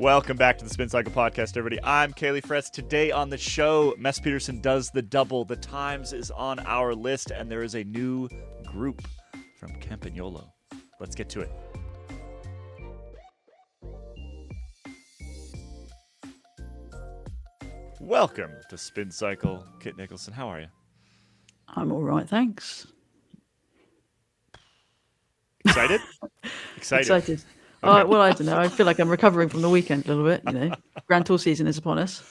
Welcome back to the Spin Cycle Podcast, everybody. I'm Caley Fretz. Today on the show, Mads Pedersen does the double. The Times is on our list, and there is a new group from Campagnolo. Let's get to it. Welcome to Spin Cycle. Kit Nicholson, how are you? I'm all right, thanks. Excited? Excited. Okay. Well, I don't know. I feel like I'm recovering from the weekend a little bit. Grand Tour season is upon us.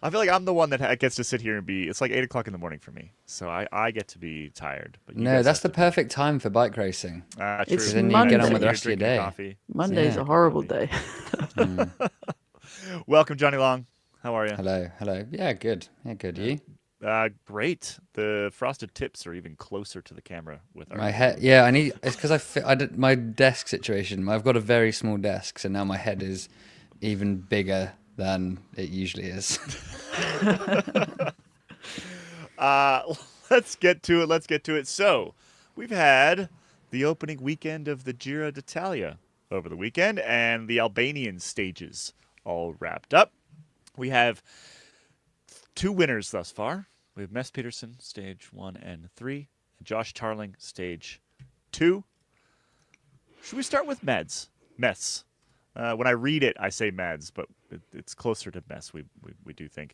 I feel like I'm the one that gets to sit here and it's like 8 o'clock in the morning for me. So I get to be tired. But no, that's the perfect time for bike racing. True. It's then Monday. you get on with the rest of your day. Coffee. Monday's a horrible day. Welcome, Jonny Long. How are you? Hello. Yeah, good. You? Great. The frosted tips are even closer to the camera with our My head. Yeah, it's because my desk situation. I've got a very small desk, so now my head is even bigger than it usually is. Let's get to it. So, we've had the opening weekend of the Giro d'Italia over the weekend, and the Albanian stages all wrapped up. We have 2 winners thus far. We have Mads Pedersen, stage 1 and 3, and Josh Tarling, stage 2. Should we start with Mads? Mess. When I read it, I say Mads, but it's closer to Mess, we do think.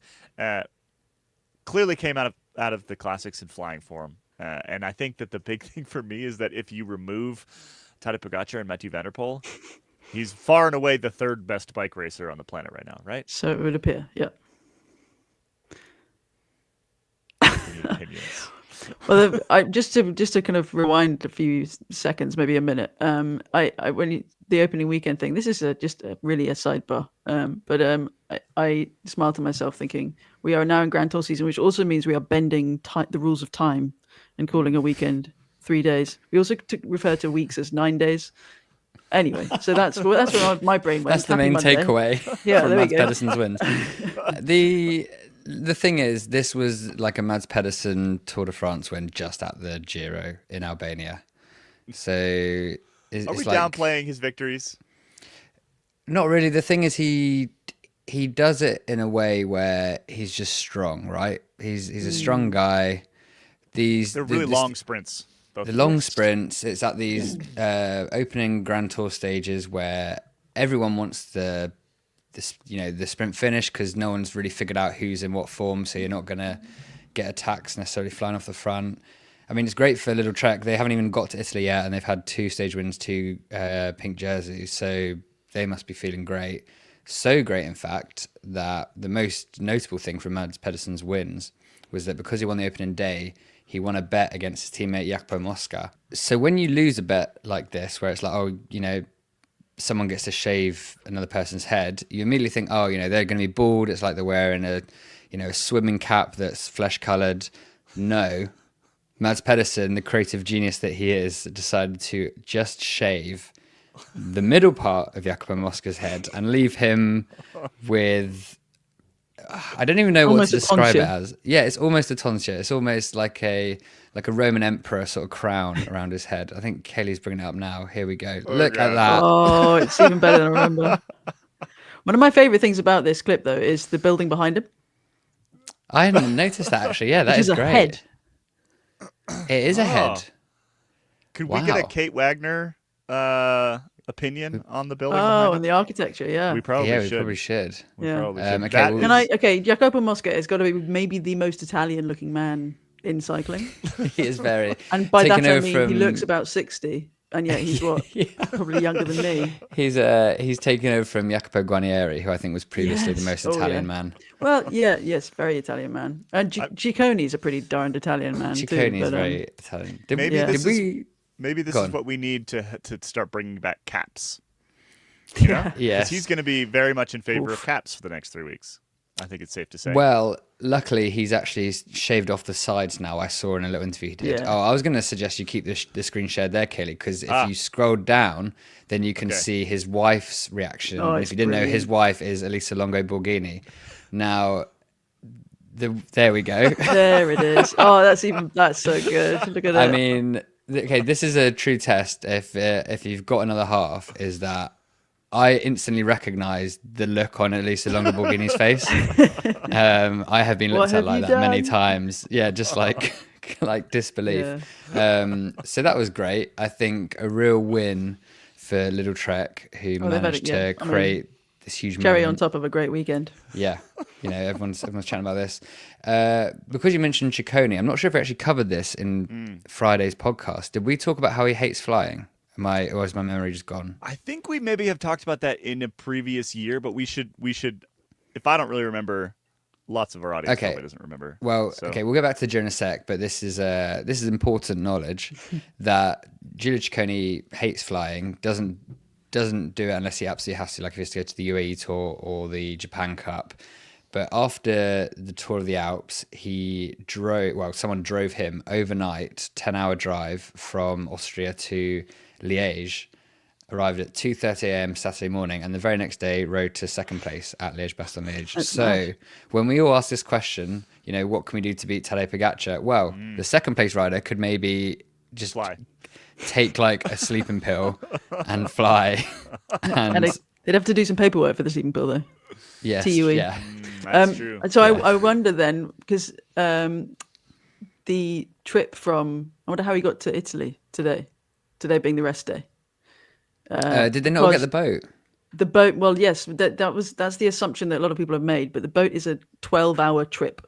Clearly came out of the classics in flying form. And I think that the big thing for me is that if you remove Tadej Pogacar and Mathieu van der Poel, he's far and away the 3rd best bike racer on the planet right now, right? So it would appear, yeah. Opinions. Well, just to kind of rewind a few seconds, maybe a minute. The opening weekend thing. This is just really a sidebar. I smiled to myself thinking we are now in Grand Tour season, which also means we are bending the rules of time and calling a weekend 3 days. We also refer to weeks as 9 days. Anyway, so that's where my brain went. That's the main takeaway from Mads Pedersen's wins. The thing is, this was like a Mads Pedersen Tour de France win just at the Giro in Albania. So are we downplaying his victories? Not really. The thing is, he does it in a way where he's just strong, right? He's a strong guy. They're really long sprints. The long sprints. It's at these opening Grand Tour stages where everyone wants the sprint finish because no one's really figured out who's in what form. So you're not gonna get attacks necessarily flying off the front. I mean, it's great for a little trek. They haven't even got to Italy yet, and they've had 2 stage wins, 2 pink jerseys. So they must be feeling great. So great, in fact, that the most notable thing from Mads Pedersen's wins was that because he won the opening day, he won a bet against his teammate Jacopo Mosca. So when you lose a bet like this, where it's like, someone gets to shave another person's head, you immediately think, they're going to be bald. It's like they're wearing a swimming cap that's flesh-coloured. No. Mads Pedersen, the creative genius that he is, decided to just shave the middle part of Jacopo Mosca's head and leave him with... I don't even know almost what to describe it as. Yeah, it's almost a tonsure. It's almost like a Roman emperor sort of crown around his head. I think Kelly's bringing it up now. Here we go. Look at that. Oh, it's even better than I remember. One of my favourite things about this clip, though, is the building behind him. I hadn't noticed that, actually. Yeah, that is great. Head. It is a head. Could we get a Kate Wagner opinion on the building? And the architecture, yeah. We probably should. Jacopo Mosca has got to be maybe the most Italian-looking man in cycling. He is very. And by that I mean he looks about 60, and yet he's probably younger than me. He's taken over from Jacopo Guarnieri, who I think was previously the most Italian man. Well, yes, very Italian man. And Cicconi's a pretty darned Italian man too. Cicconi's very Italian. Maybe this is what we need to start bringing back caps. Yeah. Yes. He's going to be very much in favor of caps for the next 3 weeks. I think it's safe to say. Well, luckily he's actually shaved off the sides now. I saw in a little interview he did. Yeah. I was going to suggest you keep the screen shared there, Kelly, because if you scroll down, then you can see his wife's reaction. If you didn't know, his wife is Elisa Longo Borghini. Now, there we go. There it is. Oh, that's so good. Look at that. I mean, okay, this is a true test. If you've got another half, is that I instantly recognised the look on Elisa Longo Borghini's face. I have been looked at like that many times. Yeah, just like disbelief. Yeah. So that was great. I think a real win for Little Trek, who managed to create this huge cherry moment. on top of a great weekend. Yeah, everyone's chatting about this. Because you mentioned Ciccone, I'm not sure if we actually covered this in Friday's podcast. Did we talk about how he hates flying? Or is my memory just gone? I think we maybe have talked about that in a previous year, but we should. If I don't really remember, lots of our audience probably doesn't remember. Well, so. okay, we'll get back to the Giro in a sec, but this is important knowledge that Giulio Ciccone hates flying, doesn't do it unless he absolutely has to, like if he has to go to the UAE Tour or the Japan Cup. But after the Tour of the Alps, someone drove him overnight, 10-hour drive from Austria to Liège, arrived at 2:30 a.m. Saturday morning, and the very next day rode to second place at Liège-Bastogne-Liège. So when we all ask this question, what can we do to beat Tadej Pogacar? Well, the second place rider could maybe just fly, take like a sleeping pill and fly. And they'd have to do some paperwork for the sleeping pill, though. Yes, TUE. yeah. That's true. So I wonder then, because the trip from, I wonder how he got to Italy today being the rest day. Did they not get the boat? The boat, well, yes, that's the assumption that a lot of people have made, but the boat is a 12-hour trip.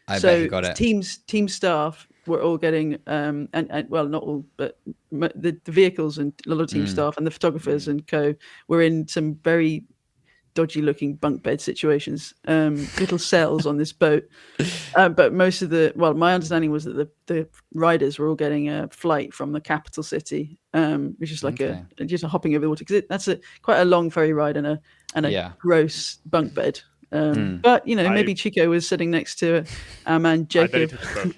I bet he got it. Team staff were all getting, and well, not all, but the vehicles and a lot of team staff and the photographers and co were in some very dodgy looking bunk bed situations, little cells on this boat. But most of my understanding was that the riders were all getting a flight from the capital city, which is like just a hopping over the water, because that's quite a long ferry ride and a gross bunk bed. But maybe Chico was sitting next to our man Jacob. I bet he took the boat.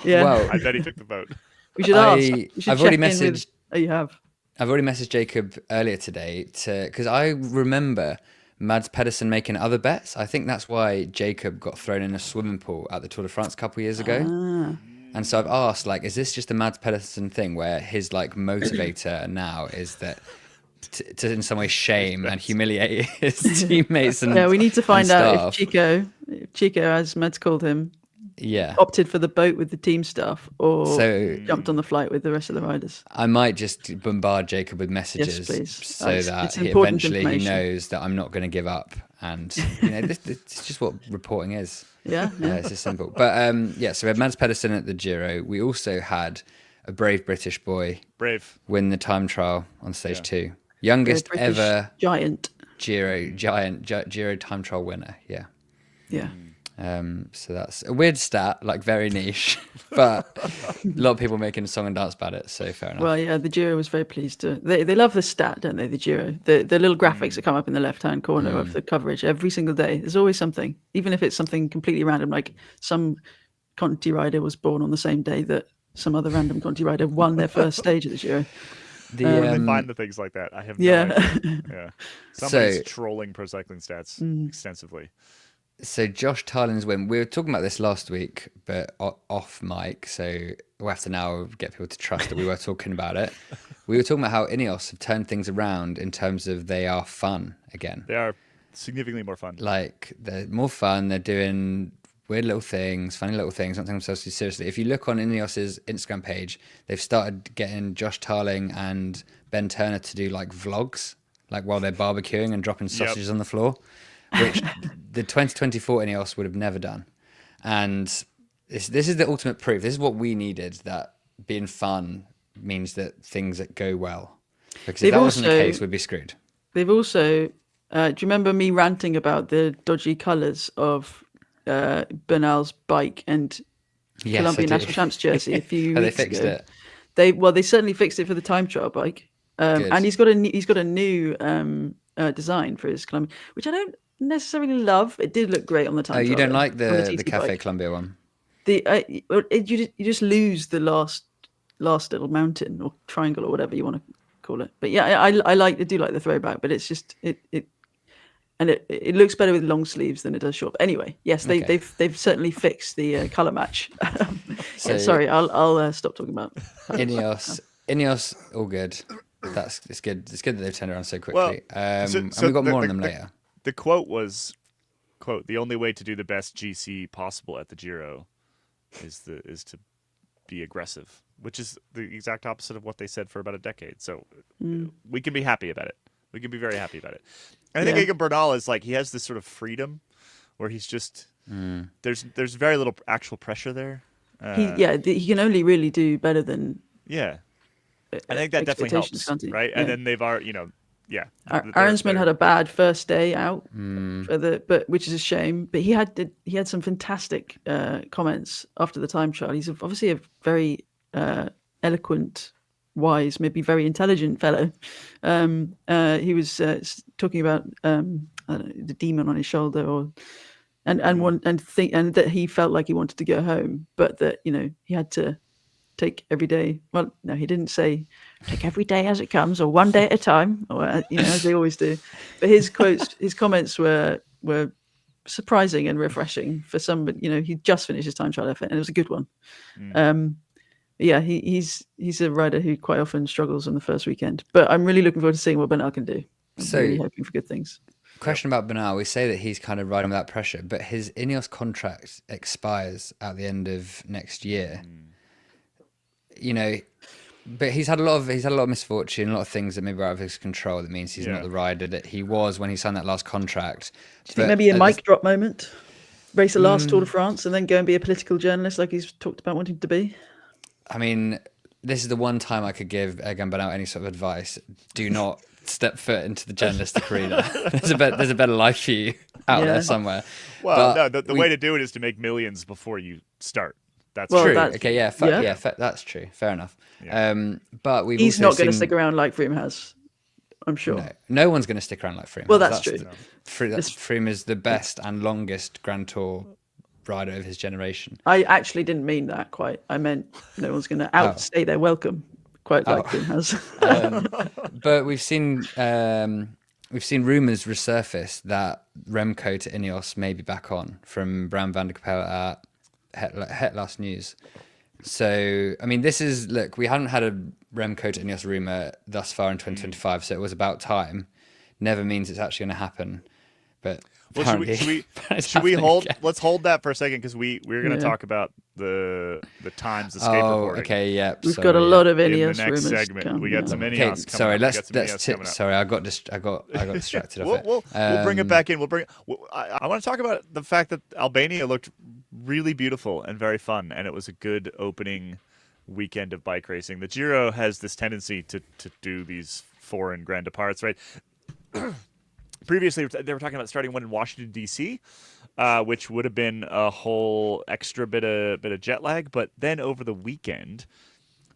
Yeah, well, I bet he took the boat. We should ask. I've already messaged. You have. I've already messaged Jacob earlier today because I remember Mads Pedersen making other bets. I think that's why Jacob got thrown in a swimming pool at the Tour de France a couple of years ago. And so I've asked, is this just a Mads Pedersen thing where his motivator now is that to in some way shame and humiliate his teammates and we need to find out staff. if Chico, as Mads called him, yeah, opted for the boat with the team staff or jumped on the flight with the rest of the riders. I might just bombard Jacob with messages, yes, please. So that eventually he knows that I'm not going to give up. And this is just what reporting is. Yeah. It's just simple. But so we had Mads Pedersen at the Giro. We also had a brave British boy win the time trial on stage 2. Youngest ever Giro time trial winner. Yeah. So that's a weird stat, very niche, but a lot of people making a song and dance about it. So fair enough. Well, yeah, the Giro was very pleased to. They love the stat, don't they? The Giro, the little graphics that come up in the left-hand corner of the coverage every single day. There's always something, even if it's something completely random, like some Conti rider was born on the same day that some other random Conti rider won their first stage of the Giro. They find the things like that. I have no idea. Yeah. Somebody's trolling pro cycling stats extensively. So Josh Tarlin's win, we were talking about this last week, but off mic, so we'll have to now get people to trust that we were talking about it. We were talking about how Ineos have turned things around in terms of they are fun again. They are significantly more fun. They're more fun, they're doing weird little things, funny little things, not taking themselves too seriously. If you look on Ineos's Instagram page, they've started getting Josh Tarling and Ben Turner to do vlogs, while they're barbecuing and dropping sausages on the floor, which the 2024 Ineos would have never done. And this is the ultimate proof. This is what we needed, that being fun means that things that go well. Because if that wasn't the case, we'd be screwed. They've also, do you remember me ranting about the dodgy colours of Bernal's bike and Colombian National Champs jersey a few weeks ago? They fixed it. They certainly fixed it for the time trial bike. And he's got a new design for his Colombian, which I don't necessarily love. It did look great on the time trial. You don't like the Cafe bike. Columbia one? You just lose the last little mountain or triangle or whatever you want to call it. But yeah, I do like the throwback, but it's just it looks better with long sleeves than it does short. But anyway, yes, they've certainly fixed the color match. Sorry, I'll stop talking about Ineos, all good. it's good. It's good that they've turned around so Well, quickly. so And we've got more on them the, later. the quote was, "quote The only way to do the best GC possible at the Giro is to be aggressive," which is the exact opposite of what they said for about a decade. So we can be happy about it. We can be very happy about it. And I think Egan Bernal is like, he has this sort of freedom where he's just there's very little actual pressure there. He can only really do better than I think that definitely expectations, helps, can't he? right? Yeah. And then they've already, Aronsman had a bad first day out which is a shame. But he had some fantastic comments after the time trial. He's obviously a very eloquent, wise, maybe very intelligent fellow. He was talking about the demon on his shoulder, and that he felt like he wanted to go home, but that he had to take every day. Well, no, he didn't say take every day as it comes or one day at a time, or as they always do. But his comments were surprising and refreshing for somebody. He just finished his time trial effort, and it was a good one. He's a rider who quite often struggles on the first weekend. But I'm really looking forward to seeing what Bernal can do. I'm really hoping for good things. Question about Bernal. We say that he's kind of riding without pressure, but his Ineos contract expires at the end of next year. But he's had a lot of misfortune, a lot of things that maybe are out of his control. That means he's not the rider that he was when he signed that last contract. Do you think maybe a mic drop moment? Race the last Tour de France and then go and be a political journalist like he's talked about wanting to be? I mean, this is the one time I could give Egan Bernal any sort of advice. Do not step foot into the journalistic arena. There's a better life for you out there somewhere. Well, the way to do it is to make millions before you start. That's true. Okay, that's true. Fair enough. Yeah. But he's not going to stick around like Froome has, I'm sure. No one's going to stick around like Froome. Well, that's true. Froome is the best and longest Grand Tour rider of his generation. I actually didn't mean that quite. I meant no one's going to outstay their welcome, quite like Froome has. But we've seen rumours resurface that Remco to Ineos may be back on from Bram van der Kapel at Het Last News. So, I mean, we hadn't had a Remco to Ineos rumour thus far in 2025, so it was about time. Never means it's actually going to happen. But should we hold? Again. Let's hold that for a second because we're going to talk about the times escape reporting. Okay, yeah. We've got a lot of Ineos in the next segment. We got some Ineos coming up. Sorry, I got distracted. We'll bring it back in. I want to talk about the fact that Albania looked really beautiful and very fun, and it was a good opening weekend of bike racing. The Giro has this tendency to do these foreign Grande Parts, right? Previously, they were talking about starting one in Washington, D.C., which would have been a whole extra bit of jet lag. But then over the weekend,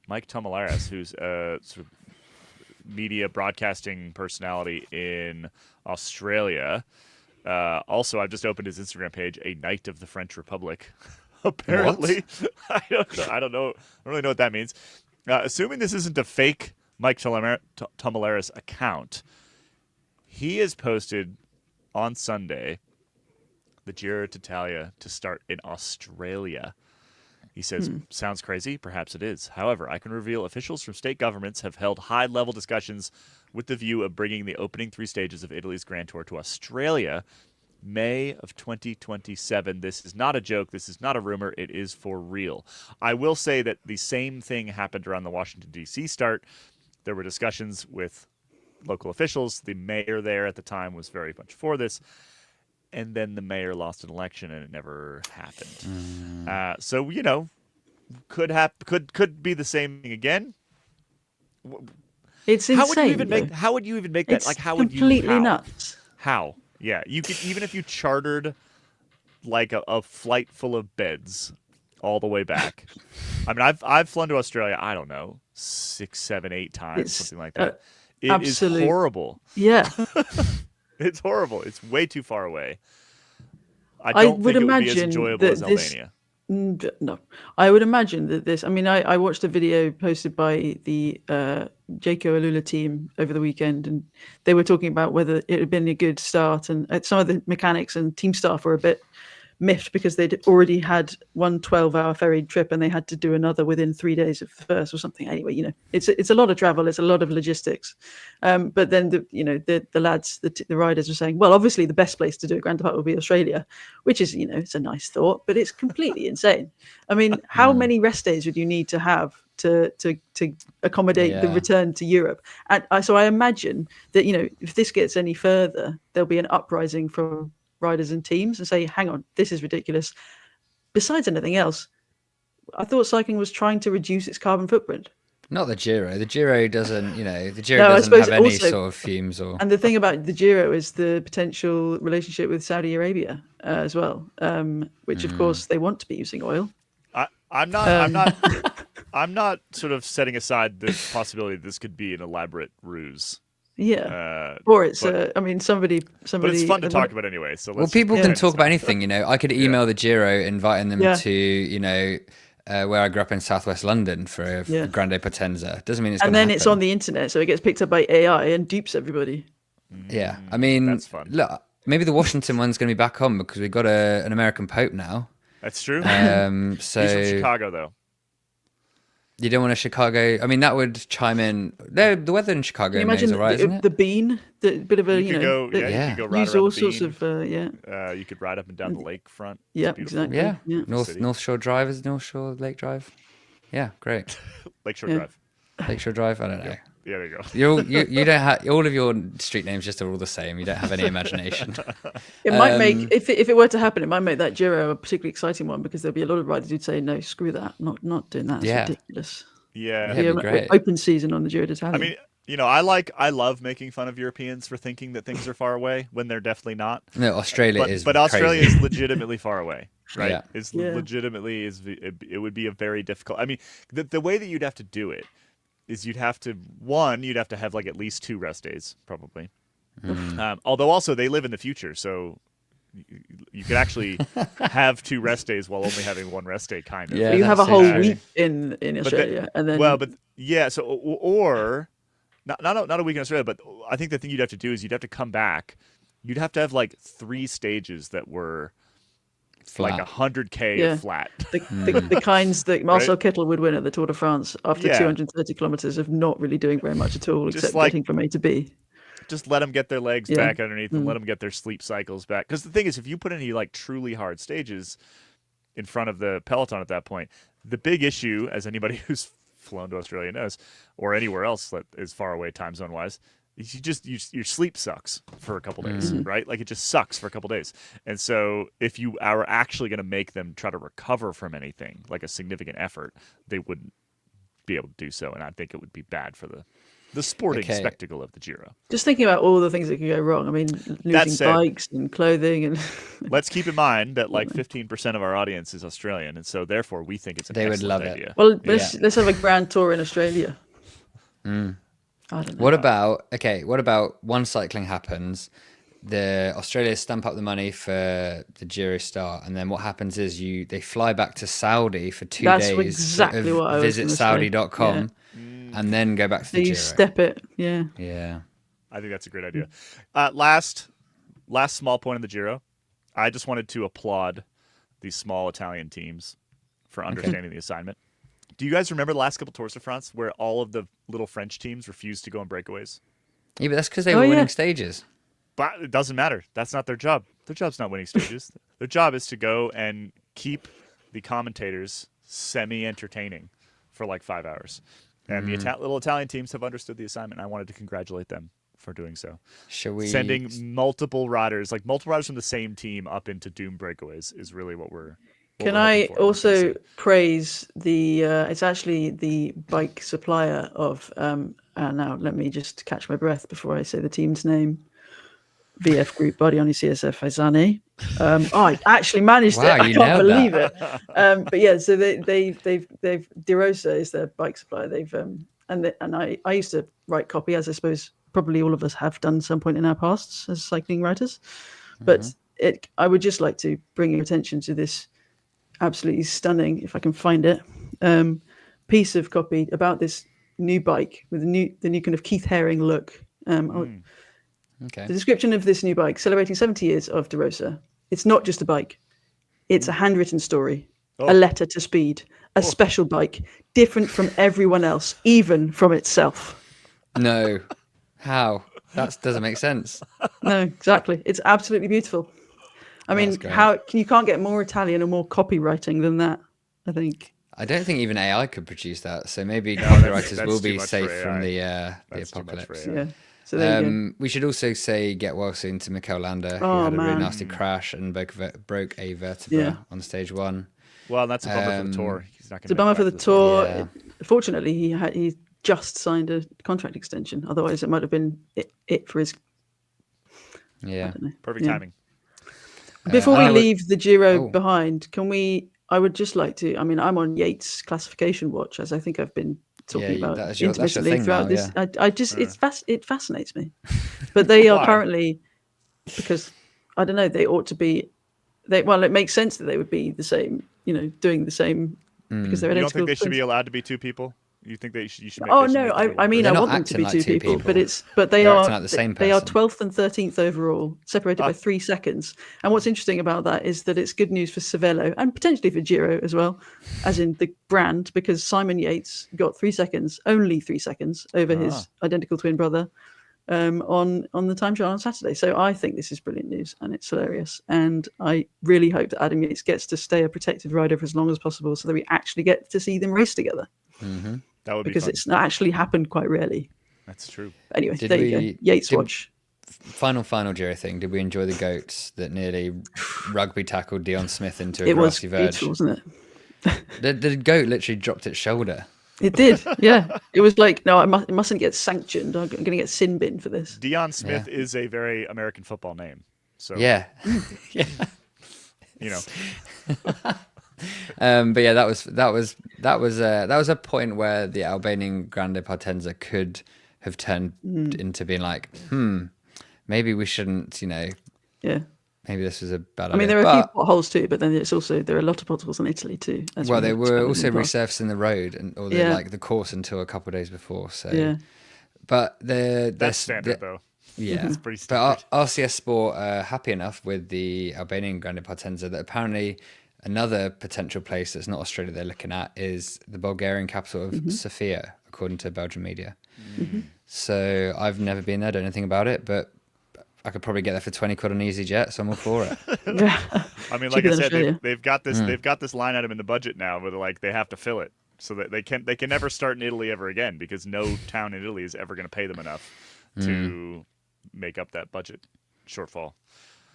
Mike Tomalaris, who's a sort of media broadcasting personality in Australia, also, I've just opened his Instagram page, a Knight of the French Republic, apparently. I don't really know what that means. Assuming this isn't a fake Mike Tomalaris account, he has posted on Sunday the Giro d'Italia to start in Australia. He says, sounds crazy? Perhaps it is. However, I can reveal officials from state governments have held high-level discussions with the view of bringing the opening 3 stages of Italy's Grand Tour to Australia, May of 2027. This is not a joke. This is not a rumor. It is for real. I will say that the same thing happened around the Washington, D.C. start. There were discussions with local officials. The mayor there at the time was very much for this. And then the mayor lost an election and it never happened. So, could be the same thing again. It's insane. How would you even make that? It's like, how would you? Completely nuts. How? Yeah, you could, even if you chartered like a flight full of beds all the way back. I mean, I've flown to Australia. I don't know, 6, 7, 8 times, something like that. It is horrible. Yeah. It's horrible. It's way too far away. I don't think it would be as enjoyable as Albania. No. I would imagine that this... I mean, I watched a video posted by the Jayco Alula team over the weekend, and they were talking about whether it had been a good start, and some of the mechanics and team staff were a bit miffed because they'd already had one 12-hour ferry trip and they had to do another within 3 days of the first or something. Anyway, it's a lot of travel, it's a lot of logistics. But then the lads, the riders were saying, well, obviously the best place to do a Grande Partenza would be Australia, which is, it's a nice thought, but it's completely insane. I mean, how many rest days would you need to have to accommodate the return to Europe? And so I imagine that, if this gets any further, there'll be an uprising from riders and teams and say, hang on, this is ridiculous. Besides anything else, I thought cycling was trying to reduce its carbon footprint. Not the Giro. The Giro doesn't, doesn't have any sort of fumes or. And the thing about the Giro is the potential relationship with Saudi Arabia as well, which of course they want to be using oil. I'm not sort of setting aside the possibility that this could be an elaborate ruse. Yeah, or it's somebody. But it's fun to talk about anyway. So people can talk about anything. I could email the Giro inviting them to where I grew up in southwest London for a Grande Partenza. Doesn't mean it's. And then happen. It's on the internet, so it gets picked up by AI and dupes everybody. Yeah, I mean, that's fun. Look, maybe the Washington one's going to be back on because we've got an American Pope now. That's true. So he's from Chicago, though. You don't want a Chicago. I mean, that would chime in. The weather in Chicago is all right, isn't it? The bean, the bit of a you could go right use all sorts of you could ride up and down the lakefront. Yeah, exactly. Yeah, North Shore Drive is North Shore Lake Drive. Yeah, great. Lakeshore Drive. Lakeshore Drive. I don't know. Yeah, there you go. You don't have all of your street names just are all the same. You don't have any imagination. It might make if it were to happen, it might make that Giro a particularly exciting one because there'll be a lot of riders who'd say, "No, screw that, not doing that. It's ridiculous." Yeah, that'd be great. Open season on the Giro d'Italia. I mean, I love making fun of Europeans for thinking that things are far away when they're definitely not. No, Australia is, but Australia is legitimately far away, right? Yeah. It's legitimately it would be a very difficult. I mean, the way that you'd have to do it is you'd have to have like at least 2 rest days probably. Although also they live in the future, so you could actually have 2 rest days while only having 1 rest day, kind of. Yeah, you have a whole week in Australia, and then so or not a week in Australia, but I think the thing you'd have to do is you'd have to come back. You'd have to have like 3 stages that were flat. Like 100K flat. The kinds that Marcel Kittel would win at the Tour de France after 230 kilometers of not really doing very much at all, except getting from A to B. Just let them get their legs back underneath and let them get their sleep cycles back. Because the thing is, if you put any like truly hard stages in front of the peloton at that point, the big issue, as anybody who's flown to Australia knows, or anywhere else that is far away time zone wise, your sleep sucks for a couple days, right? Like it just sucks for a couple days. And so if you are actually going to make them try to recover from anything, like a significant effort, they wouldn't be able to do so. And I think it would be bad for the sporting spectacle of the Giro. Just thinking about all the things that can go wrong. I mean, losing bikes and clothing and. Let's keep in mind that like 15% of our audience is Australian, and so therefore we think it's an excellent idea. It. Well, let's have a grand tour in Australia. I don't know. What about one cycling happens, the Australia stamp up the money for the Giro start, and then what happens is they fly back to Saudi for 2 days. That's exactly what I was visit Saudi.com and then go back to the Giro. Step it, yeah. I think that's a great idea. Last small point in the Giro, I just wanted to applaud these small Italian teams for understanding the assignment. Do you guys remember the last couple Tours de France where all of the little French teams refused to go on breakaways? Yeah, but that's because they were winning stages. But it doesn't matter. That's not their job. Their job's not winning stages. Their job is to go and keep the commentators semi-entertaining for like 5 hours. And the little Italian teams have understood the assignment. And I wanted to congratulate them for doing so. Shall we sending multiple riders from the same team up into Doom breakaways is really what we're. Can I also praise it's actually the bike supplier of, now let me just catch my breath before I say the team's name. VF Group, Bardiani CSF Haizani. I actually managed it. I can't believe it. But yeah, so they've De Rosa is their bike supplier. They've and I used to write copy, as I suppose probably all of us have done some point in our pasts as cycling writers. But I would just like to bring your attention to this absolutely stunning, if I can find it, piece of copy about this new bike with the new kind of Keith Haring look. Okay. The description of this new bike, celebrating 70 years of De Rosa. It's not just a bike. It's a handwritten story, Oh. a letter to Speed, a special bike, different from everyone else, even from itself. No. How? That doesn't make sense. No, exactly. It's absolutely beautiful. I mean, great. you can't get more Italian or more copywriting than that, I think. I don't think even AI could produce that, so maybe No, that's copywriters will too be much safe for from AI. the That's too much for apocalypse. AI. Yeah. So there you go. We should also say get well soon to Mikel Landa, who Oh, had a really man. nasty crash and broke a vertebra on stage 1. Well, that's a bummer for the tour. He's not going It's a bummer for the tour. Yeah. Fortunately, he just signed a contract extension. Otherwise, it might have been it for his. Yeah. I don't know. Perfect Yeah. timing. Before we I would- leave the Giro Oh. behind, can we? I would just like to. I mean, I'm on Yates classification watch, as I think I've been talking Yeah, about that's your intermittently thing throughout now, this. yeah. I just it fascinates me. But they are Why? currently, because I don't know, they ought to be. Well, it makes sense that they would be the same. Doing the same because they're You don't identical think they should twins. be allowed to be two people? You think you should make? Oh they should no, make everyone I mean They're I not want them to acting be like two two people, people. but they They're are acting like the same they are person. 12th and 13th overall, separated by 3 seconds. And what's interesting about that is that it's good news for Cervelo and potentially for Giro as well, as in the brand, because Simon Yates got 3 seconds, only 3 seconds over his identical twin brother on the time trial on Saturday. So I think this is brilliant news and it's hilarious. And I really hope that Adam Yates gets to stay a protected rider for as long as possible so that we actually get to see them race together. Mm-hmm. That would be Because fun. it's not actually happened quite rarely. That's true. Anyway, Did there you we- go. Yates did- watch. Final Giro thing. Did we enjoy the goats that nearly rugby tackled Dion Smith into a It was grassy verge? beautiful, wasn't it? The goat literally dropped its shoulder. It did, yeah. It was like, no, it mustn't get sanctioned. I'm going to get sin bin for this. Dion Smith is a very American football name. So Yeah. Yeah. you know, But yeah, that was a point where the Albanian Grande Partenza could have turned into being like, maybe we shouldn't, Yeah. maybe this was a bad idea. I mean, there are a But, few potholes too, but then there are a lot of potholes in Italy too. as well, we they have were discovered also in the past. resurfacing the road or the course until a couple of days before. So, Yeah. but that's standard though. Yeah, It's pretty but standard. RCS Sport are happy enough with the Albanian Grande Partenza that apparently another potential place that's not Australia they're looking at is the Bulgarian capital of Sofia, according to Belgian media. So I've never been there, don't know anything about it, but I could probably get there for 20 quid on EasyJet, so I'm all for it. Yeah. I mean, like Cheaper I than said, Australia. they've got this line item in the budget now, where like they have to fill it, so that they can never start in Italy ever again, because no town in Italy is ever going to pay them enough to make up that budget shortfall.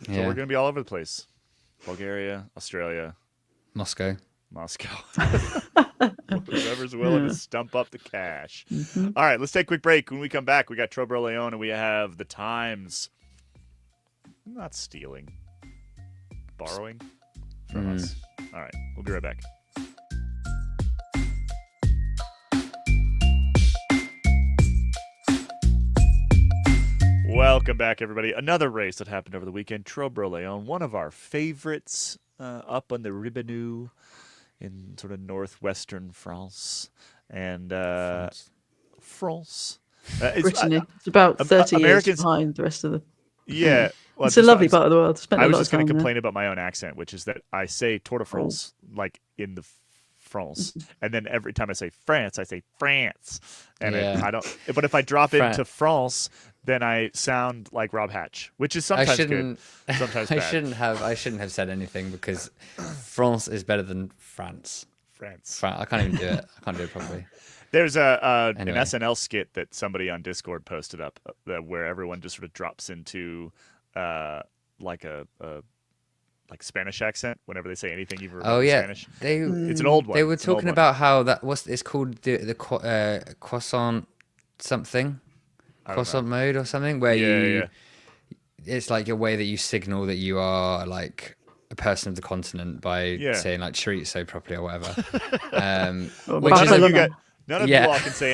So Yeah. we're going to be all over the place: Bulgaria, Australia, Moscow. Moscow. Whoever's willing to stump up the cash. All right, let's take a quick break. When we come back, we got Trobro Leone and we have the Times. Not stealing, borrowing from us. All right, we'll be right back. Welcome back, everybody. Another race that happened over the weekend. Trobro Leone, one of our favorites, up on the Ribenu in sort of northwestern France. And France. Brittany. It's about 30 years Americans- behind the rest of the. Yeah. Well, It's a lovely part of the world. Spent I a was lot just of going time to there. complain about my own accent, which is that I say Tour de France like in the France, and then every time I say France, I say France, and Yeah. I don't. But if I drop Fran- into France, then I sound like Rob Hatch, which is I sometimes shouldn't. good, sometimes I bad. shouldn't have said anything because France is better than France. France. I can't even do it. I can't do it properly. There's an Anyway. SNL skit that somebody on Discord posted up where everyone just sort of drops into like a like Spanish accent whenever they say anything even Oh yeah, Spanish. they It's an old one. they were It's an old talking one. about how it's called the croissant something, I don't croissant mode or something, where Yeah. it's like a way that you signal that you are like a person of the continent by saying like chorizo properly or whatever. Or Which None is of you Barcelona. get, none of Yeah. you all can say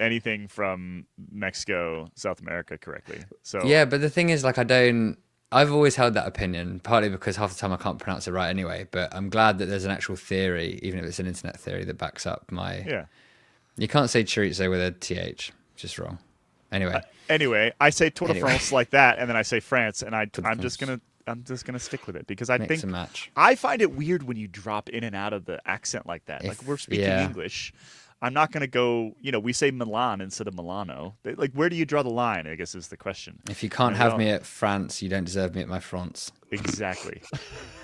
anything from Mexico, South America correctly. So Yeah, but the thing is, like, I've always held that opinion, partly because half the time I can't pronounce it right anyway, but I'm glad that there's an actual theory, even if it's an internet theory, that backs up my... yeah. You can't say chorizo with a TH, just wrong. Anyway, Anyway, I say Tour de Anyway. France like that, and then I say France, and I'm just gonna I'm just gonna stick with it because I Mix think and match. I find it weird when you drop in and out of the accent like that. Like we're speaking English. I'm not gonna go. We say Milan instead of Milano. Like, where do you draw the line? I guess is the question. If you can't have me at France, you don't deserve me at my France. Exactly.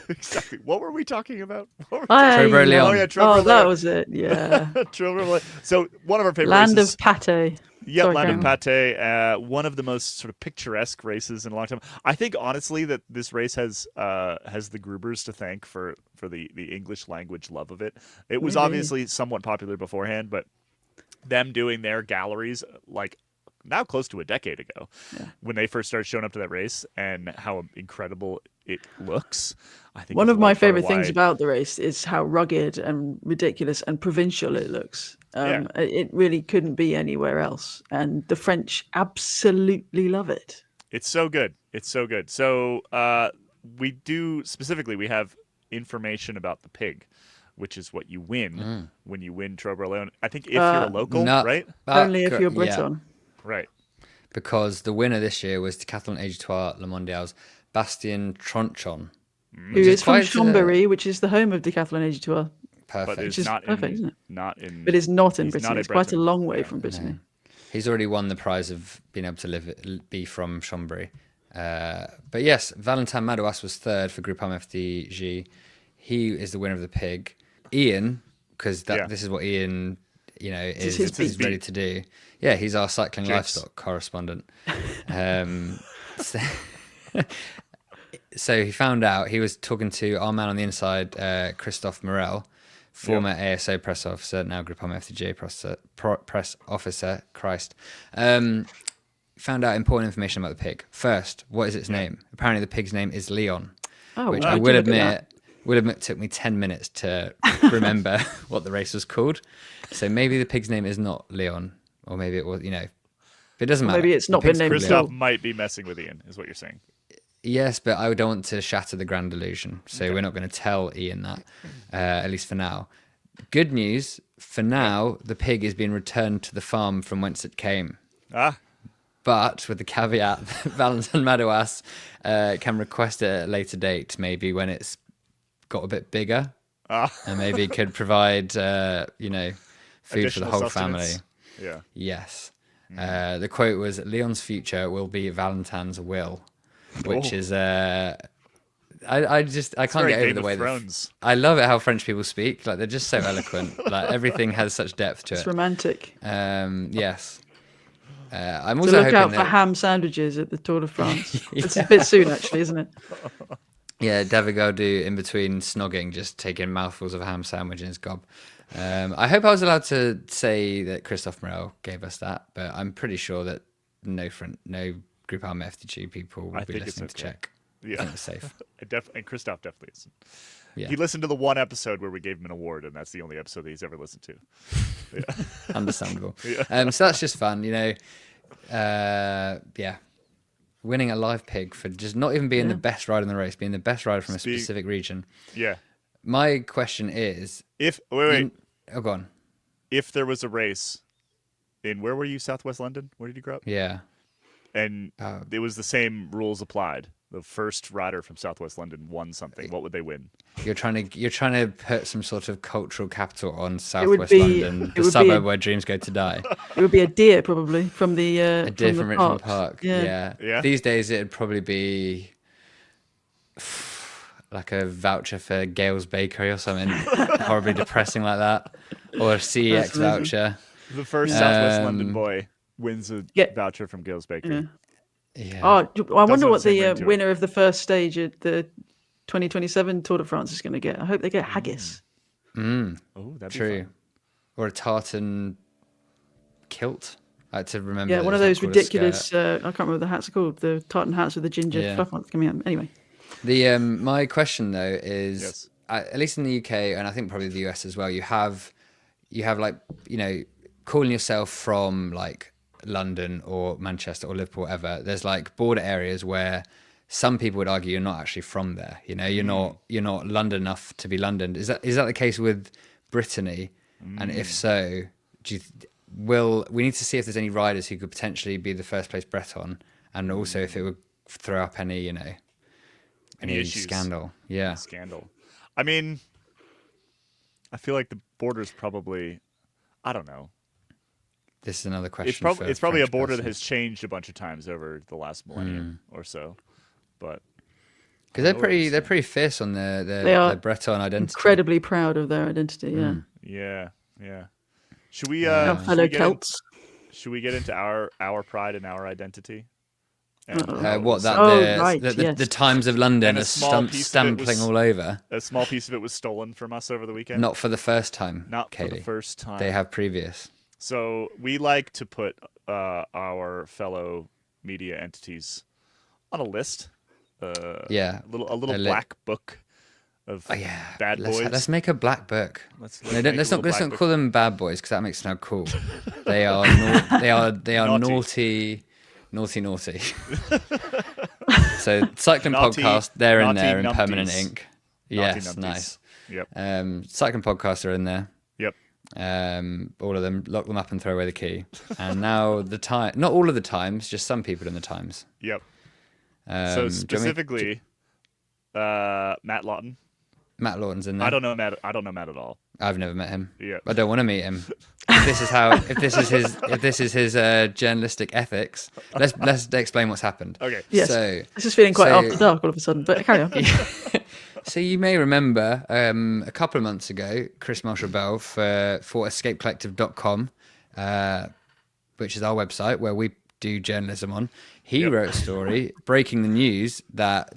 Exactly. What were we talking about? Trobriand Leon. Oh yeah, Trobriand that Leon. was it. Yeah. Trobriand Leon. So one of our favorite Land races. of pate. Yeah, Sorry, Land Karen. of Pate. One of the most sort of picturesque races in a long time. I think honestly that this race has the Grubers to thank for the English language love of it. It was Maybe. obviously somewhat popular beforehand, but them doing their galleries like now close to a decade ago, when they first started showing up to that race, and how incredible it looks. I think One is of a my large part favorite things why- about the race is how rugged and ridiculous and provincial it looks. Yeah. It really couldn't be anywhere else, and the French absolutely love it. It's so good. It's so good. So we have information about the pig, which is what you win when you win Trobriand Leon. I think if you're a local, right? Only if you're Breton. Right. Because the winner this year was Decathlon Agitoire Le Mondial's Bastien Tronchon. Who is from quite, Chambéry, which is the home of Decathlon Agitoire. Perfect. But it's is not perfect, in, isn't it? not in. But it's not in he's Brittany. not a It's quite a Breton. long way from Brittany. He's already won the prize of being able to be from Chambéry. But yes, Valentin Madouas was third for Groupama FDG. He is the winner of the pig. Ian, because this is what Ian, is ready to do. Yeah, he's our cycling livestock correspondent. So he found out, he was talking to our man on the inside, Christophe Morel, former ASO press officer, now Groupama FDJ press officer, Christ. Found out important information about the pig. First, what is its name? Apparently the pig's name is Leon, which I will admit took me 10 minutes to remember what the race was called. So maybe the pig's name is not Leon, or maybe it was, but it doesn't matter. Maybe it's not been named Christoph might be messing with Ian, is what you're saying. Yes, but I don't want to shatter the grand illusion, so we're not going to tell Ian that, at least for now. Good news, for now, the pig is being returned to the farm from whence it came. But with the caveat that Valentin Madouas can request it at a later date, maybe when it's got a bit bigger, and maybe could provide, food for the Additional whole sustenance. family. Yeah. Yes. The quote was, Leon's future will be Valentin's will, which is... I can't get over Game the of way Thrones. I love it how French people speak. Like, they're just so eloquent. Like, everything has such depth to It's it. romantic. Yes. I'm So also look hoping out for that... ham sandwiches at the Tour de France. It's a bit soon, actually, isn't it? Yeah, David Gaudu in between snogging, just taking mouthfuls of a ham sandwich in his gob. I hope I was allowed to say that Christophe Morel gave us that, but I'm pretty sure that no Groupama FDG people will be listening to check. Yeah. I think it's safe. And Christoph definitely is. Yeah. He listened to the one episode where we gave him an award, and that's the only episode that he's ever listened to. Yeah. Understandable. Yeah. So that's just fun, winning a live pig for just not even being the best rider in the race, being the best rider from a specific region. Yeah. My question is... Wait. Go on. If there was a race in, where were you, Southwest London? Where did you grow up? Yeah. And it was the same rules applied. The first rider from Southwest London won something. What would they win? You're trying to put some sort of cultural capital on Southwest London, the would suburb where dreams go to die. It would be a deer, probably, from the A deer from Richmond park. Park. Yeah. Yeah. These days it'd probably be like a voucher for Gale's Bakery or something horribly depressing like that, or a CEX voucher. The first Southwest London boy wins a voucher from Gale's Bakery. Yeah. Oh, I wonder what same the ring to it. winner of the first stage at the 2027 Tour de France is going to get. I hope they get haggis. Oh, that'd be True. fun. Or a tartan kilt. I had to remember. Yeah, that one of it's those not called a ridiculous. skirt. I can't remember what the hats are called. The tartan hats with the ginger fluff on it coming out. Anyway, The my question though is, Yes. at least in the UK and I think probably the US as well, you have like calling yourself from like London or Manchester or Liverpool, whatever. There's like border areas where some people would argue you're not actually from there. You're not London enough to be London. Is that the case with Brittany? And if so, we need to see if there's any riders who could potentially be the first place Breton, and also if it would throw up any any issues. scandal. Yeah. Scandal. I mean, I feel like the border's probably, I don't know. This is another question. It's probably a French border that persons. has changed a bunch of times over the last millennium or so. But Because they're pretty fierce on their Breton identity. Incredibly proud of their identity. Yeah. Yeah. Should we Our fellow Celts. should we get into our pride and our identity? And The Times of London and are stamping all over. A small piece of it was stolen from us over the weekend. Not for the first time. Not Caley. for the first time. They have previous. So we like to put our fellow media entities on a list. A little black book of bad boys. Let's make a black book. Let's not call them bad boys because that makes them sound cool. They are naughty. So cycling podcast, they're in there in permanent ink. Yes, nice. Yep. Cycling podcasts are in there. Yep. All of them, lock them up and throw away the key. And now not all of the Times, just some people in the Times. Yep. So specifically, Matt Lawton. Matt Lawton's in there. I don't know Matt at all. I've never met him. Yeah. I don't want to meet him. If this is his journalistic ethics, let's explain what's happened. Okay. Yes. So this is feeling quite after dark all of a sudden, but carry on. So you may remember a couple of months ago, Chris Marshall-Bell for escapecollective.com, which is our website where we do journalism on. He wrote a story breaking the news that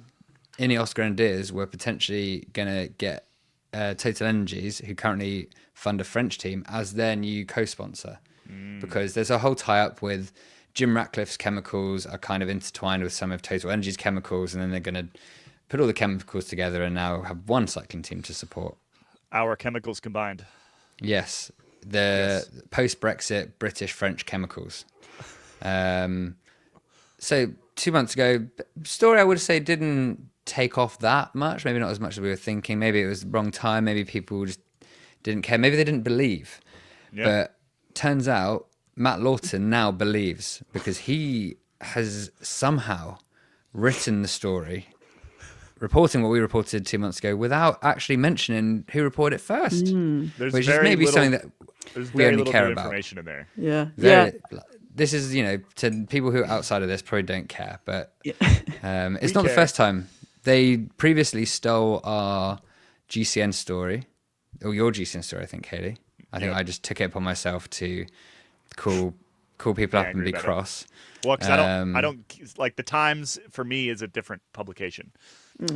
Ineos Grenadiers were potentially going to get Total Energies, who currently fund a French team, as their new co-sponsor. Because there's a whole tie-up with Jim Ratcliffe's chemicals are kind of intertwined with some of Total Energies chemicals, and then they're going to put all the chemicals together and now have one cycling team to support. Our chemicals combined. Yes. Post-Brexit British-French chemicals. So 2 months ago, story I would say didn't take off that much. Maybe not as much as we were thinking. Maybe it was the wrong time. Maybe people just didn't care. Maybe they didn't believe. Yeah. But turns out Matt Lawton now believes because he has somehow written the story, reporting what we reported 2 months ago without actually mentioning who reported it first. Which is maybe something that we only care about. Information in there. Yeah. This is, to people who are outside of this probably don't care, but it's not the first time. They previously stole our GCN story, or your GCN story, I think, Caley. I think I just took it upon myself to call people up and be cross. Well, because I don't like the Times for me is a different publication.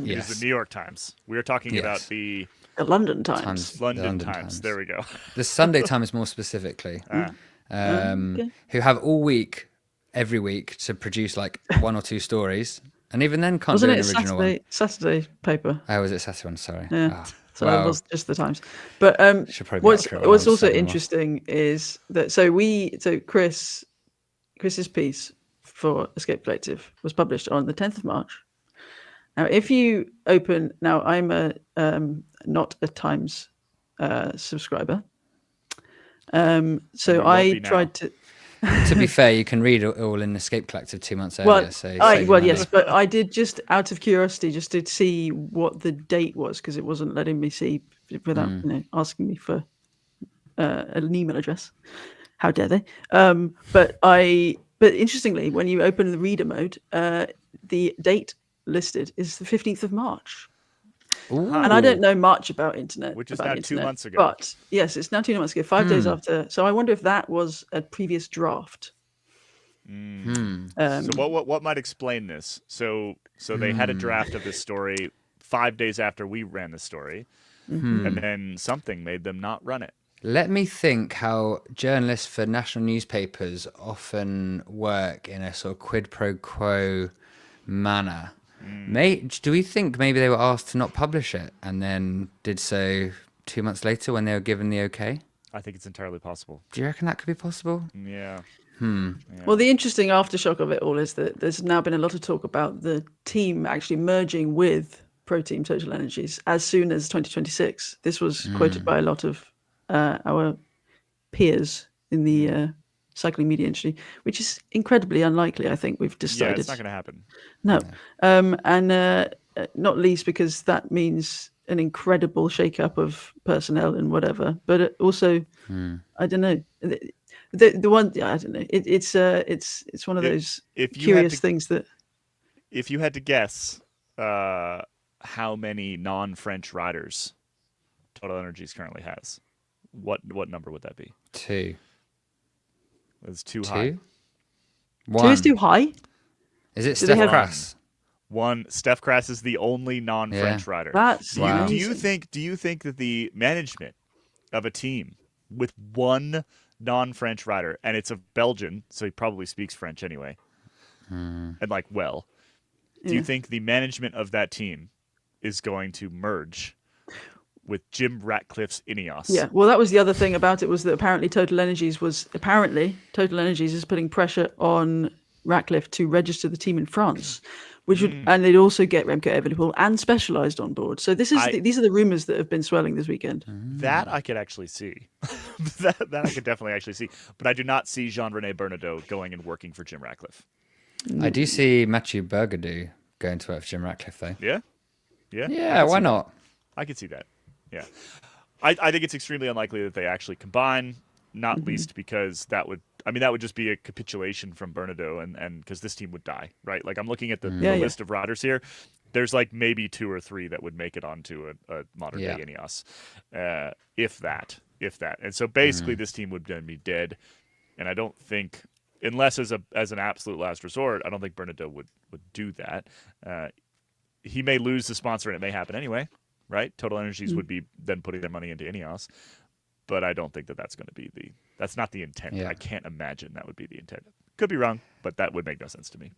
Yes. It's the New York Times. We were talking about the London Times. London Times. There we go. The Sunday Times more specifically, who have all week, every week, to produce like one or two stories. And even then can't do an original one. Saturday paper? Oh, was it Saturday one? Sorry. Yeah. So it was just the Times. But what's also interesting is that Chris's piece for Escape Collective was published on the 10th of March. Now, if you open, I'm not a Times subscriber. So I tried to. To be fair, you can read it all in Escape Collective 2 months earlier. Yes, but I did just out of curiosity, just to see what the date was, because it wasn't letting me see without asking me for an email address. How dare they? But interestingly, when you open the reader mode, the date listed is the 15th of March. Ooh. And I don't know much about internet. Which is now 2 months ago. But yes, it's now 2 months ago, 5 days after. So I wonder if that was a previous draft. So what might explain this? So they had a draft of this story 5 days after we ran the story, and then something made them not run it. Let me think how journalists for national newspapers often work in a sort of quid pro quo manner. Do we think maybe they were asked to not publish it and then did so 2 months later when they were given the okay? I think it's entirely possible. Do you reckon that could be possible? Yeah. Yeah. Well, the interesting aftershock of it all is that there's now been a lot of talk about the team actually merging with Pro Team Total Energies as soon as 2026. This was quoted by a lot of our peers in the cycling media industry, which is incredibly unlikely. I think we've decided. Yeah, it's not going to happen. No, not least because that means an incredible shake-up of personnel and whatever. But also, I don't know. The one, I don't know. It's one of those if you curious things that. If you had to guess how many non-French riders Total Energies currently has, what number would that be? 2. It's too high. 1. 2 is too high. Is it Do they Steph have- Crass? 1. Steph Crass is the only non-French rider. That's Wow. Do you amazing. think that the management of a team with 1 non-French rider, and it's a Belgian, so he probably speaks French anyway, and do you think the management of that team is going to merge with Jim Ratcliffe's Ineos? Yeah, well, that was the other thing about it, was that apparently Total Energies is putting pressure on Ratcliffe to register the team in France, which would, and they'd also get Remco Evenepoel and Specialized on board. So these are the rumors that have been swelling this weekend. That I could actually see. that I could definitely actually see. But I do not see Jean-René Bernadotte going and working for Jim Ratcliffe. I do see Mathieu Burgadou going to work for Jim Ratcliffe, though. Yeah? Yeah? Yeah, why not? I could see that. Yeah. I think it's extremely unlikely that they actually combine, not least because that would just be a capitulation from Bernadotte and because this team would die, right? Like I'm looking at the list of riders here. There's like maybe 2 or 3 that would make it onto a modern day Ineos. If that. And so basically this team would then be dead. And I don't think, unless as an absolute last resort, I don't think Bernadotte would do that. He may lose the sponsor and it may happen anyway, right? Total Energies would be then putting their money into Ineos. But I don't think that's going to be that's not the intent. Yeah. I can't imagine that would be the intent. Could be wrong, but that would make no sense to me.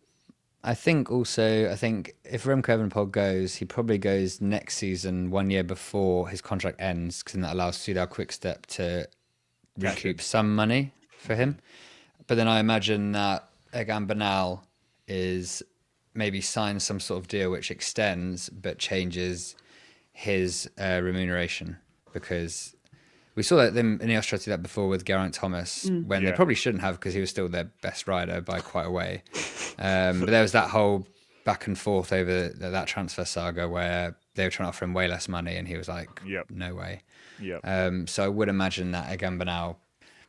I think if Remco Evenepoel goes, he probably goes next season, 1 year before his contract ends, because then that allows Soudal Quickstep to recoup some money for him. But then I imagine that Egan Bernal is maybe signs some sort of deal which extends but changes his remuneration, because we saw that them in the Austria do that before with Geraint Thomas when they probably shouldn't have, because he was still their best rider by quite a way. But there was that whole back and forth over that transfer saga where they were trying to offer him way less money and he was like, no way. So I would imagine that Egan Bernal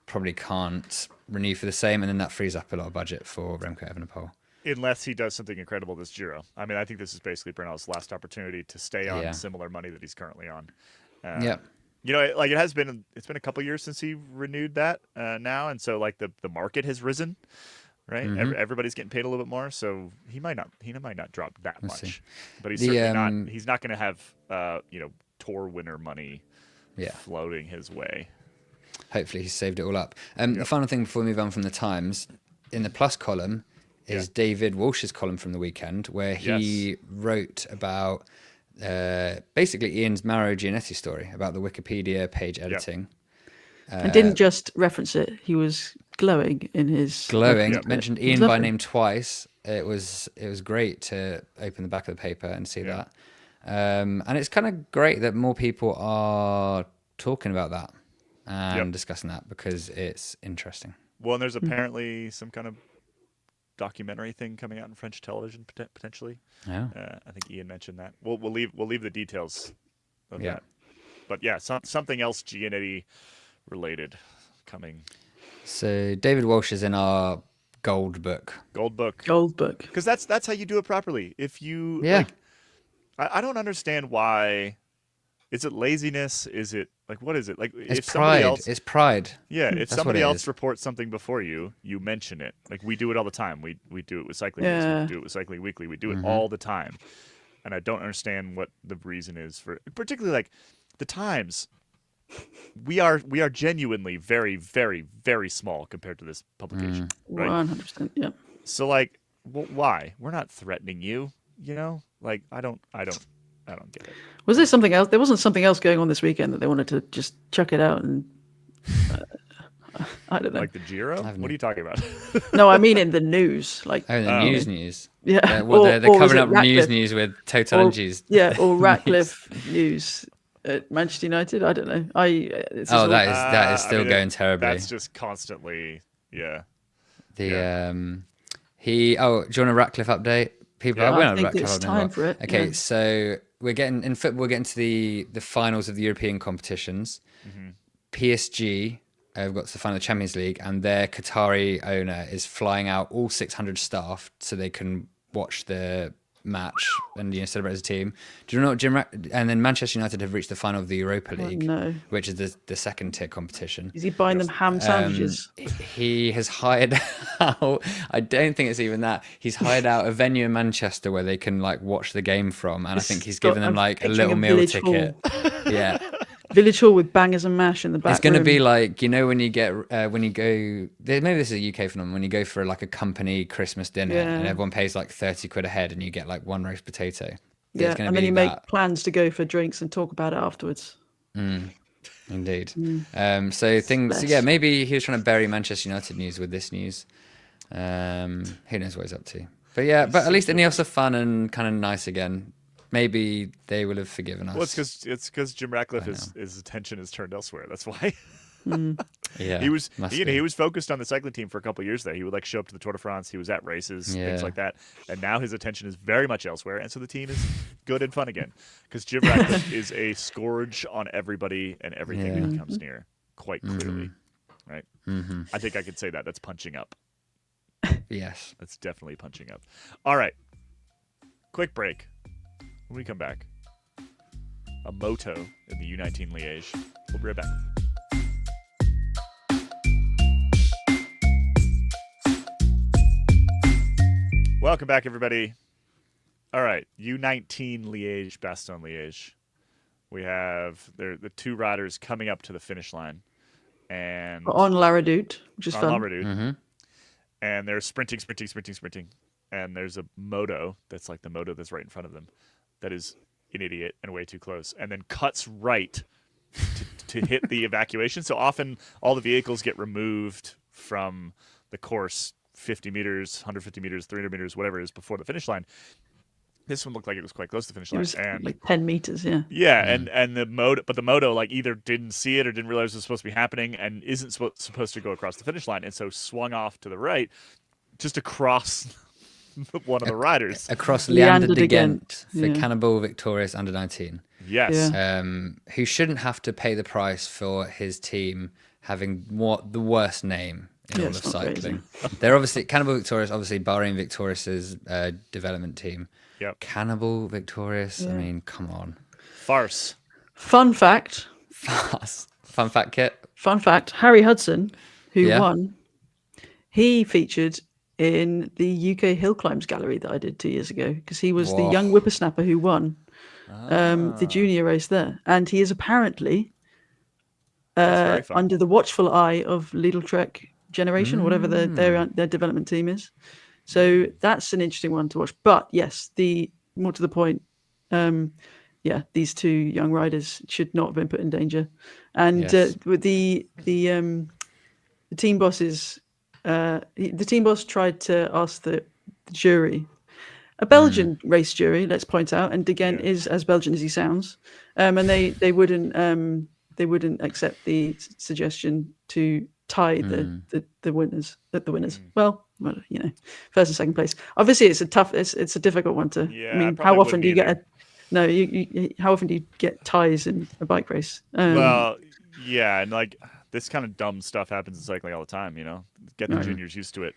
probably can't renew for the same, and then that frees up a lot of budget for Remco Evenepoel. Unless he does something incredible this Giro. I mean, I think this is basically Bernal's last opportunity to stay on similar money that he's currently on. You know, like it's been a couple years since he renewed that now, and so like the market has risen, right? Everybody's getting paid a little bit more, so he might not drop that much, but he's certainly not. He's not going to have Tour winner money floating his way. Hopefully, he's saved it all up. The final thing before we move on from the Times, in the Plus column is David Walsh's column from the weekend, where he wrote about. Basically Ian's Mauro Gianetti story about the Wikipedia page editing. And didn't just reference it, he was glowing in his... Mentioned Ian by name twice. It was great to open the back of the paper and see that. And it's kind of great that more people are talking about that and discussing that, because it's interesting. Well, and there's apparently some kind of documentary thing coming out in French television potentially. I think Ian mentioned that. We'll leave the details of that. But something else Gianetti related coming. So David Walsh is in our gold book. Because that's how you do it properly. If you I don't understand why. Is it laziness? Is it like, what is it? Like, it's if pride. somebody else, it's pride. Yeah, if That's somebody what it else is. reports something before you mention it. Like we do it all the time. We do it with Cycling News. We do it with Cycling Weekly. We do it all the time. And I don't understand what the reason is for, particularly like the Times. We are genuinely very, very, very small compared to this publication. Right? 100%. Yeah. So like, why? We're not threatening you. You know, like I don't get it. Was there something else? There wasn't something else going on this weekend that they wanted to just chuck it out and I don't know. Like the Giro? What are you talking about? No, I mean in the news. Like the news. Yeah. They're or covering up news with Total Energies. Yeah, or Ratcliffe news at Manchester United. I don't know. That is still going terribly. That's just constantly, do you want a Ratcliffe update? People, Yeah. we're I not think about it's cataloging time for it. Okay, yeah. so we're getting in football. We're getting to the finals of the European competitions. PSG have got to the final of the Champions League, and their Qatari owner is flying out all 600 staff so they can watch the match and celebrate as a team. Do you know what and then Manchester United have reached the final of the Europa League, no. which is the second tier competition. Is he buying them ham sandwiches? He has hired out. I don't think it's even that. He's hired out a venue in Manchester where they can like watch the game from, and I think he's given them like a little meal ticket. Yeah, Village Hall with bangers and mash in the back. it's going to room. be like when you get when you go. Maybe this is a UK phenomenon. When you go for like a company Christmas dinner and everyone pays like 30 quid a head, and you get like one roast potato. Yeah, and then you make plans to go for drinks and talk about it afterwards. Indeed. So things. Yeah, maybe he was trying to bury Manchester United news with this news. Who knows what he's up to? But yeah, but at least Ineos are fun and kind of nice again. Maybe they will have forgiven us. Well, it's because Jim Ratcliffe his attention is turned elsewhere. That's why. Yeah, he was focused on the cycling team for a couple of years there. He would like show up to the Tour de France. He was at races, things like that. And now his attention is very much elsewhere. And so the team is good and fun again because Jim Ratcliffe is a scourge on everybody and everything that he comes near quite clearly. Right? I think I could say that. That's punching up. Yes, that's definitely punching up. All right, quick break. When we come back, a moto in the U19 Liège. We'll be right back. Welcome back, everybody. All right, U19 Liège, Bastogne-Liège. We have the two riders coming up to the finish line, and on La Redoute, which is fun. La Redoute. And they're sprinting, and there's a moto that's like the moto that's right in front of them. That is an idiot and way too close, and then cuts right to hit the evacuation. So often all the vehicles get removed from the course 50 meters, 150 meters, 300 meters, whatever it is, before the finish line. This one looked like it was quite close to the finish line. It was and like 10 meters, yeah. Yeah, and the moto like either didn't see it or didn't realize it was supposed to be happening and isn't supposed to go across the finish line, and so swung off to the right, just across one of the riders. Across Leander de Ghent, the Cannibal Victorious under-19. Yes. Yeah. Who shouldn't have to pay the price for his team having the worst name in all of cycling. They're obviously, Cannibal Victorious, obviously Bahrain Victorious's development team. Yep. Cannibal Victorious, I mean, come on. Farce. Fun fact. Fun fact, Kit. Fun fact, Harry Hudson, who won, he featured in the UK Hill Climbs Gallery that I did 2 years ago, because he was the young whippersnapper who won the junior race there. And he is apparently under the watchful eye of Lidl Trek Generation, whatever their development team is. So that's an interesting one to watch. But yes, the more to the point, these two young riders should not have been put in danger. And with the team bosses, the team boss tried to ask the jury, a Belgian race jury, let's point out, and De Ghent is as Belgian as he sounds, and they wouldn't accept the suggestion to tie the winners. Well, first and second place. Obviously, it's a difficult one to. Yeah, I mean, how often do you get how often do you get ties in a bike race? Well, yeah, and like this kind of dumb stuff happens in cycling all the time. Get the juniors used to it.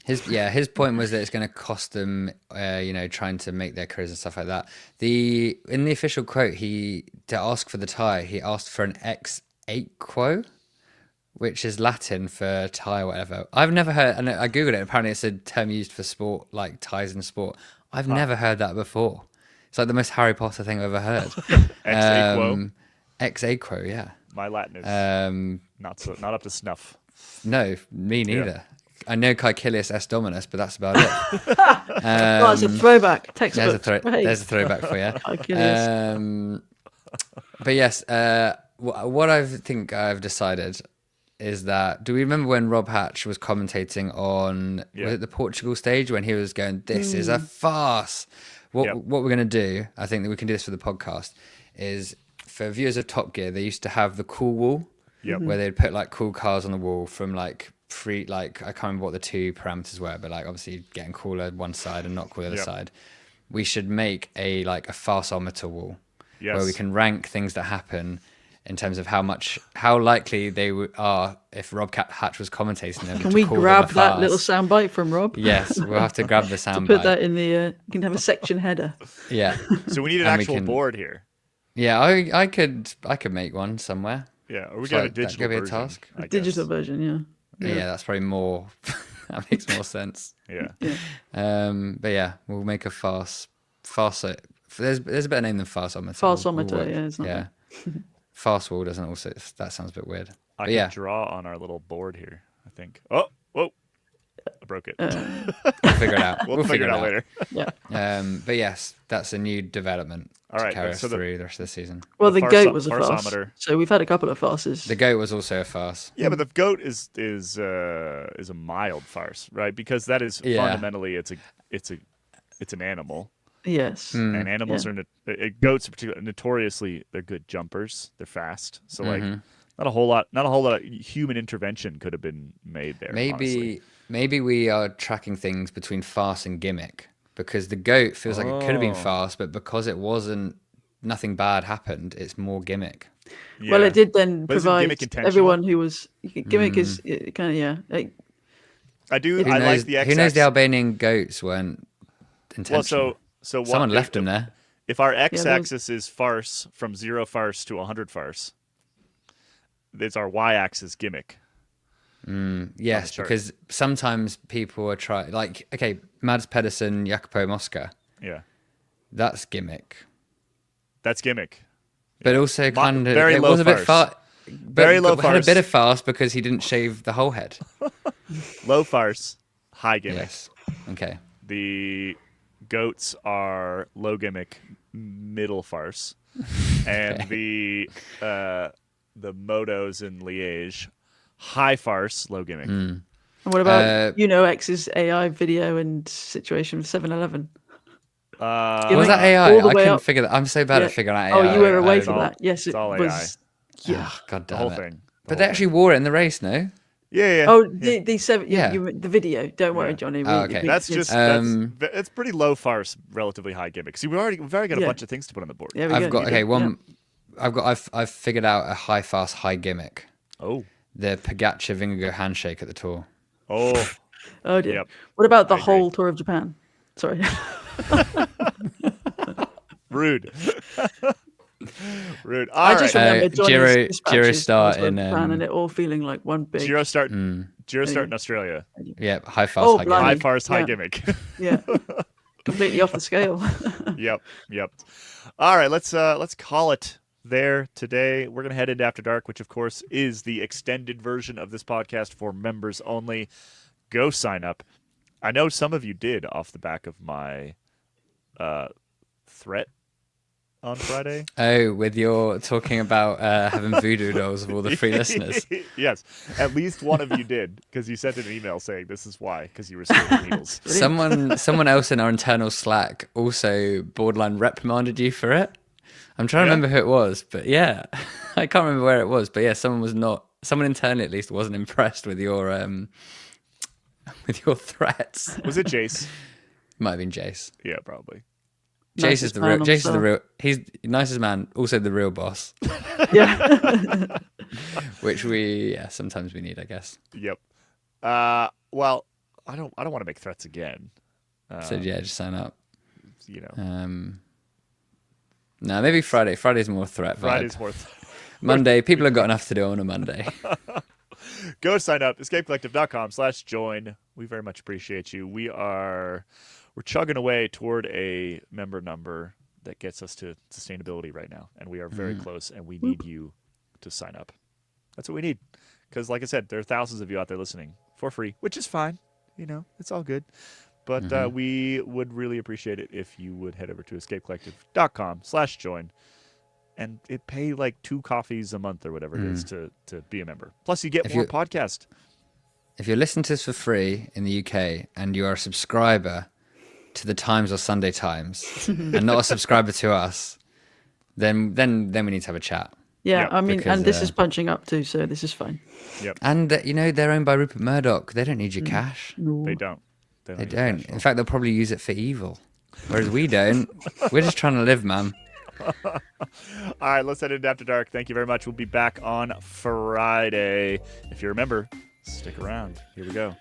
His point was that it's going to cost them, trying to make their careers and stuff like that. In the official quote, to ask for the tie, he asked for an ex aequo, which is Latin for tie or whatever. I've never heard, and I googled it. Apparently, it's a term used for sport, like ties in sport. I've never heard that before. It's like the most Harry Potter thing I've ever heard. Ex aequo. Ex aequo, yeah. My Latin is not up to snuff. No, me neither. Yeah. I know Caecilius S. Dominus, but that's about it. It's a throwback textbook. There's a throwback for you. But yes, what I think I've decided is that, do we remember when Rob Hatch was commentating on was it the Portugal stage when he was going, this is a farce? What we're going to do, I think that we can do this for the podcast, is for viewers of Top Gear, they used to have the cool wall, where they'd put like cool cars on the wall from like free, like I can't remember what the two parameters were, but like obviously getting cooler one side and not cooler the other side. We should make a farsometer wall where we can rank things that happen in terms of how likely they are if Rob Hatch was commentating them. Can we grab that little soundbite from Rob? Yes, we'll have to grab the soundbite. Put that in the. You can have a section header. Yeah. So we need an actual board here. Yeah, I could make one somewhere. Yeah, or we got a digital version. Be a task. A digital version, Yeah, that's probably more. That makes more sense. Yeah. But yeah, we'll make a farce. There's a better name than farsometer. Farsometer, yeah, it's not yeah. Farce wall doesn't also. That sounds a bit weird. I can draw on our little board here, I think. Oh, whoa. I broke it. We'll figure it out. We'll figure it out later. Yeah. But yes, that's a new development to carry us through the rest of the season. Well, the goat was a farce. So we've had a couple of farces. The goat was also a farce. Yeah, but the goat is a mild farce, right? Because that is fundamentally it's an animal. Yes. And animals are goats, particularly notoriously, they're good jumpers. They're fast. So like, not a whole lot of human intervention could have been made there. Maybe we are tracking things between farce and gimmick, because the goat feels like it could have been farce, but because it wasn't, nothing bad happened. It's more gimmick. Yeah. Well, it did then provide everyone who was gimmick is kind of I like the X. Who knows the Albanian goats weren't intentional. Well, so someone left them there. If our x-axis is farce from 0 farce to 100 farce, it's our y-axis gimmick. Yes, because sometimes people are trying, like, okay, Mads Pedersen, Jacopo Mosca. Yeah, that's gimmick. That's gimmick. But also kind of very low was a bit farce. Very low farce. Had a bit of farce because he didn't shave the whole head. Low farce, high gimmick. Yes. Okay. The goats are low gimmick, middle farce, and the motos in Liège, high farce, low gimmick. And what about X's AI video and situation with 7-Eleven? Was that AI? I couldn't figure that. I'm so bad at figuring out AI. Oh, you were away from that. Yes, it's all was. AI. Yeah, God damn the whole it. thing. But they actually wore it in the race, no? Yeah. Oh, the seven. Yeah, the video. Don't worry, Johnny. Okay. That's just it's pretty low farce, relatively high gimmick. See, we've already got a bunch of things to put on the board. Yeah, I've figured out a high farce, high gimmick. Oh. The Pogacar Vingegaard handshake at the Tour. Oh. Oh dear. Yep. What about the whole Tour of Japan? Sorry. Rude. Rude. I just remember Johnny's Giro start in Japan and it all feeling like one big Giro start in Australia. Yeah, high farce, high gimmick. High farce, high gimmick. Yeah. Completely off the scale. Yep. All right, let's call it there today. We're going to head into After Dark, which of course is the extended version of this podcast for members only. Go sign up. I know some of you did off the back of my threat on Friday. Oh, with your talking about having voodoo dolls of all the free listeners. Yes, at least one of you did, because you sent an email saying this is why, because you were stealing needles. Someone else in our internal Slack also borderline reprimanded you for it. I'm trying to remember who it was, but yeah, I can't remember where it was. But yeah, someone internally at least wasn't impressed with your threats. Was it Jace? Might have been Jace. Yeah, probably. Jace is the real. He's the nicest man, also the real boss. Yeah. Which sometimes we need, I guess. Yep. Well, I don't want to make threats again. So yeah, just sign up. You know. No, maybe Friday. Friday's more threat. Friday's more. Monday, people have got enough to do on a Monday. Go sign up. escapecollective.com/join. We very much appreciate you. We're chugging away toward a member number that gets us to sustainability right now, and we are very close, and we need you to sign up. That's what we need, because like I said, there are thousands of you out there listening for free, which is fine. You know, it's all good. But we would really appreciate it if you would head over to escapecollective.com/join and it pay like 2 coffees a month or whatever it is to be a member. Plus, you get more podcast. If you're listening to this for free in the UK and you are a subscriber to the Times or Sunday Times and not a subscriber to us, then we need to have a chat. Yeah, Yep. I mean, Because, and this is punching up too, so this is fine. And they're owned by Rupert Murdoch. They don't need your cash. No. They don't. They don't. In fact, they'll probably use it for evil. Whereas we don't. We're just trying to live, man. All right, let's head into After Dark. Thank you very much. We'll be back on Friday. If you remember, stick around. Here we go.